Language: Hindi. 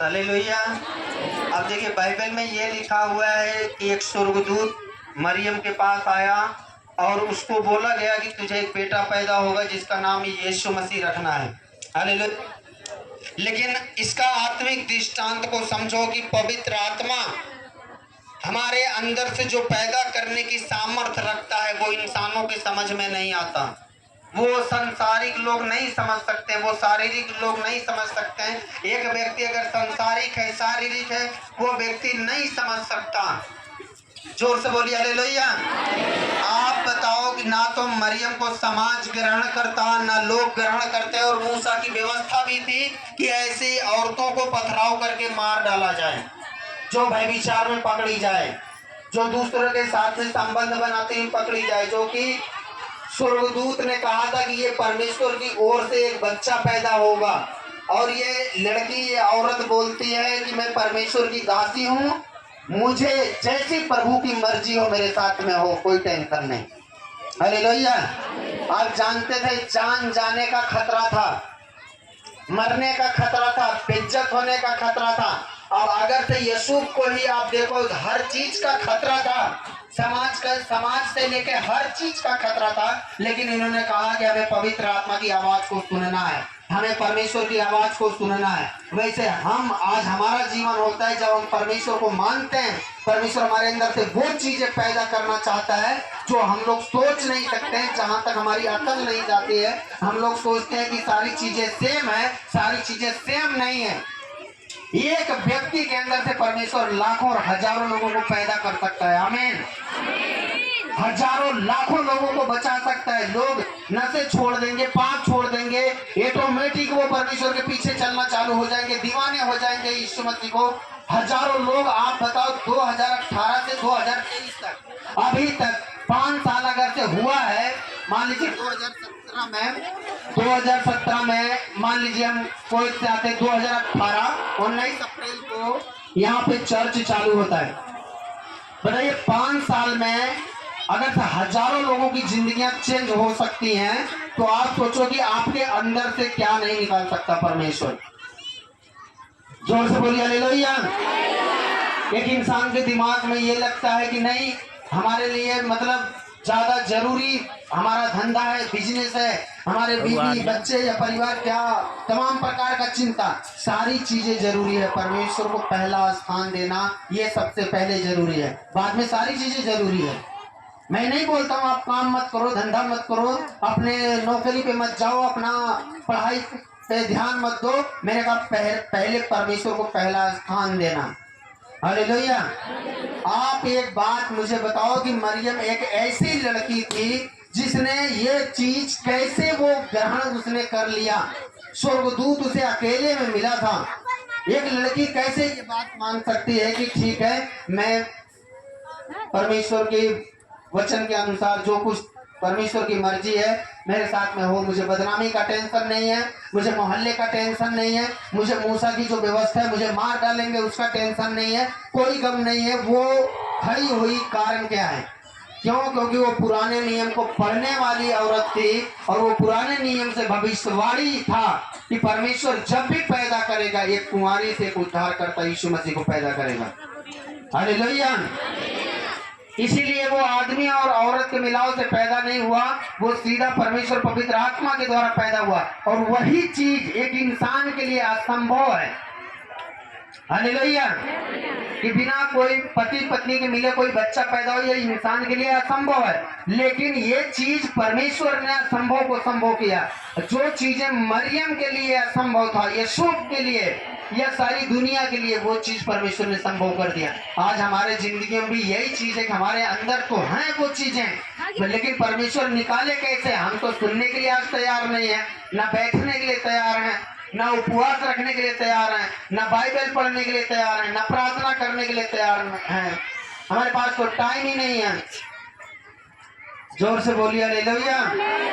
हालेलुया। अब देखिए बाइबल में ये लिखा हुआ है कि एक स्वर्गदूत मरियम के पास आया और उसको बोला गया कि तुझे एक बेटा पैदा होगा जिसका नाम यीशु मसीह रखना है। हालेलुया। लेकिन इसका आत्मिक दृष्टांत को समझो कि पवित्र आत्मा हमारे अंदर से जो पैदा करने की सामर्थ्य रखता है वो इंसानों के समझ में नहीं आता। वो संसारिक लोग नहीं समझ सकते, वो शारीरिक लोग नहीं समझ सकते हैं। एक व्यक्ति अगर संसारिक है, शारीरिक है, वो व्यक्ति नहीं समझ सकता। जोर से बोलिए हालेलुया। आप बताओ कि ना तो मरियम को समाज ग्रहण करता, ना लोग ग्रहण करते, और मूसा की व्यवस्था भी थी कि ऐसी औरतों को पथराव करके मार डाला जाए, जो व्यभिचार में पकड़ी जाए, जो दूसरों के साथ में संबंध बनाते हुए पकड़ी जाए। जो कि स्वर्गदूत ने कहा था कि ये परमेश्वर की ओर से एक बच्चा पैदा होगा, और ये लड़की, ये औरत बोलती है कि मैं परमेश्वर की दासी हूँ, मुझे जैसी प्रभु की मर्जी हो मेरे साथ में हो, कोई टेंशन नहीं। हालेलुया। आप जानते थे जान जाने का खतरा था, मरने का खतरा था, बेइज्जत होने का खतरा था। और अगर से यीशु को ही आप देखो, हर चीज का खतरा था, समाज से लेके हर चीज का खतरा था। लेकिन इन्होंने कहा कि हमें पवित्र आत्मा की आवाज को सुनना है, हमें परमेश्वर की आवाज को सुनना है। वैसे हम आज हमारा जीवन होता है जब हम परमेश्वर को मानते हैं, परमेश्वर हमारे अंदर से वो चीजें पैदा करना चाहता है जो हम लोग सोच नहीं सकते हैं, जहां तक हमारी अकल नहीं जाती है। हम लोग सोचते हैं कि सारी चीजें सेम है, सारी चीजें सेम नहीं है। एक व्यक्ति के अंदर से परमेश्वर लाखों और हजारों लोगों को पैदा कर सकता है। आमीन। हजारों लाखों लोगं को बचा सकता है। लोग नशे छोड़ देंगे, पाप छोड़ देंगे, ऑटोमेटिक वो परमेश्वर के पीछे चलना चालू हो जाएंगे, दीवाने हो जाएंगे यीशु मसीह को। हजारों लोग, आप बताओ 2018 से 2023 तक, अभी तक 5 साल अगर से हुआ है, मान लीजिए 2017 में मान लीजिए हम कोई चाहते 2018 19 अप्रैल को यहाँ पे चर्च चालू होता है। बताइए 5 साल में अगर हजारों लोगों की जिंदगियां चेंज हो सकती हैं, तो आप सोचो कि आपके अंदर से क्या नहीं निकाल सकता परमेश्वर। जोर से बोलिए हालेलुया। एक इंसान के दिमाग में ये लगता है कि नहीं, हमारे लिए मतलब ज्यादा जरूरी हमारा धंधा है, बिजनेस है, हमारे बीवी बच्चे या परिवार, क्या तमाम प्रकार का चिंता, सारी चीजें जरूरी है। परमेश्वर को पहला स्थान देना ये सबसे पहले जरूरी है, बाद में सारी चीजें जरूरी है। मैं नहीं बोलता हूँ आप काम मत करो, धंधा मत करो, अपने नौकरी पे मत जाओ, अपना पढ़ाई पे ध्यान मत दो। मैंने कहा पहले परमेश्वर को पहला स्थान देना। हालेलुया। आप एक बात मुझे बताओ कि मरियम एक ऐसी लड़की थी जिसने ये चीज कैसे वो ग्रहण उसने कर लिया। स्वर्गदूत उसे अकेले में मिला था। एक लड़की कैसे ये बात मान सकती है कि ठीक है, मैं परमेश्वर के वचन के अनुसार जो कुछ परमेश्वर की मर्जी है मेरे साथ में हो, मुझे बदनामी का टेंशन नहीं है, मुझे मोहल्ले का टेंशन नहीं है, मुझे मूसा की जो व्यवस्था है मुझे मार डालेंगे उसका टेंशन नहीं है, कोई गम नहीं है। वो खड़ी हुई कारण क्या है? क्यों? क्योंकि वो पुराने नियम को पढ़ने वाली औरत थी, और वो पुराने नियम से भविष्यवाणी था कि परमेश्वर जब भी पैदा करेगा एक कुंवारी से एक उद्धारकर्ता यीशु मसीह को पैदा करेगा। हालेलुया। इसीलिए वो आदमी और औरत के मिलाव से पैदा नहीं हुआ, वो सीधा परमेश्वर पवित्र आत्मा के द्वारा पैदा हुआ। और वही चीज एक इंसान के लिए असंभव है। हालेलुया। कि बिना कोई पति पत्नी के मिले कोई बच्चा पैदा हो, ये इंसान के लिए असंभव है। लेकिन ये चीज परमेश्वर ने असंभव को संभव किया। जो चीजें मरियम के लिए असंभव था, यीशु के लिए, यह सारी दुनिया के लिए, वो चीज परमेश्वर ने संभव कर दिया। आज हमारे जिंदगी में भी यही चीज है कि हमारे अंदर तो हैं वो चीजें, लेकिन परमेश्वर निकाले कैसे? हम तो सुनने के लिए आज तैयार नहीं है, ना बैठने के लिए तैयार हैं, ना उपवास रखने के लिए तैयार हैं, ना बाइबल पढ़ने के लिए तैयार हैं, ना प्रार्थना करने के लिए तैयार हैं। हमारे पास तो टाइम ही नहीं है। जोर से बोलिए हालेलुया।